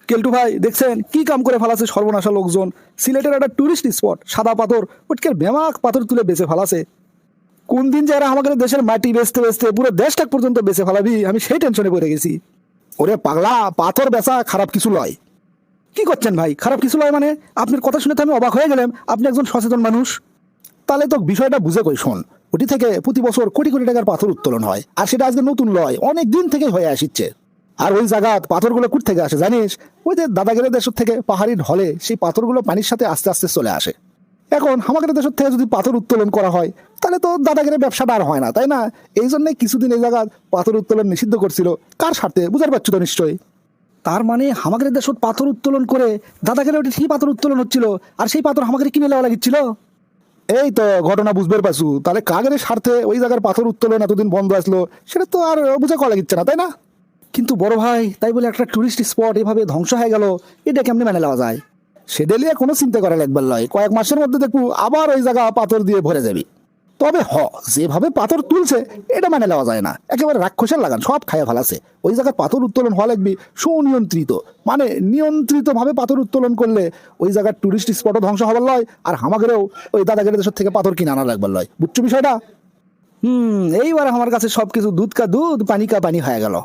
কেলটু ভাই দেখছেন কি কাম করে ফেলাছে সর্বনাশা লোকজন। সিলেটের একটা টুরিস্ট স্পট সাদা পাথর ওটকের বেমাক পাথর তুলে বেঁচে ফেলাছে। কোন দিন যারা আমাদের দেশের মাটি বেচতে বেচতে পুরো দেশটাক পর্যন্ত বেঁচে ফেলাবি, আমি সেই টেনশনে পড়ে গেছি। ওরে পাগলা, পাথর বেচা খারাপ কিছু লয়। কি করছেন ভাই, খারাপ কিছু লয় মানে? আপনার কথা শুনে তো আমি অবাক হয়ে গেলাম, আপনি একজন সচেতন মানুষ। তাহলে তো বিষয়টা বুঝে কই শোন। ওটি থেকে প্রতি বছর কোটি কোটি টাকার পাথর উত্তোলন হয়, আর সেটা আজকে নতুন লয়, অনেক দিন থেকে হয়ে আসছে। আর ওই জায়গা পাথরগুলো কোথা থেকে আসে জানিস? ওই যে দাদাগিরি দেশের থেকে পাহাড়ি ঢলে সেই পাথরগুলো পানির সাথে আস্তে আস্তে চলে আসে। এখন আমাদের দেশের থেকে যদি পাথর উত্তোলন করা হয় তাহলে তো দাদাগিরি ব্যবসাটা আর হয় না, তাই না? এই জন্যই কিছুদিন এই জায়গা পাথর উত্তোলন নিষিদ্ধ করছিল। কার স্বার্থে বুঝতে পারছো তো নিশ্চয়ই। তার মানে আমাদের দেশত পাথর উত্তোলন করে দাদাগিরি ওটি সেই পাথর উত্তোলন হচ্ছিল, আর সেই পাথর আমাদের কিনে নেওয়া লাগিচ্ছিল। এই তো ঘটনা বুঝবে পারছু। তাহলে কাগের স্বার্থে ওই জায়গার পাথর উত্তোলন এতদিন বন্ধ আসলো, সেটা তো আর বোঝা করা লাগিচ্ছে না, তাই না? কিন্তু বড় ভাই, তাই বলে একটা টুরিস্ট স্পট এভাবে ধ্বংস হয়ে গেল, এটা কেমনে মেনে নেওয়া যায়? সেটা নিয়ে কোনো চিন্তা করা লাগবে লয়, কয়েক মাসের মধ্যে দেখবো আবার ওই জায়গা পাথর দিয়ে ভরে যাবি। তবে যেভাবে পাথর তুলছে এটা মানে নেওয়া যায় না, একেবারে রাক্ষসের লাগান সব খাইয়া ফেলাছে। ওই জায়গায় পাথর উত্তোলন হওয়া লাগবে সুনিয়ন্ত্রিত, মানে নিয়ন্ত্রিত ভাবে পাথর উত্তোলন করলে ওই জায়গার টুরিস্ট স্পটও ধ্বংস হবার লয়, আর আমাদেরও ওই দাদাগিরি দেশের থেকে পাথর কিনে আনা লাগবার লয়। বুঝছো বিষয়টা? এইবার আমার কাছে সবকিছু দুধ কা দুধ পানি কা পানি হয়ে গেল।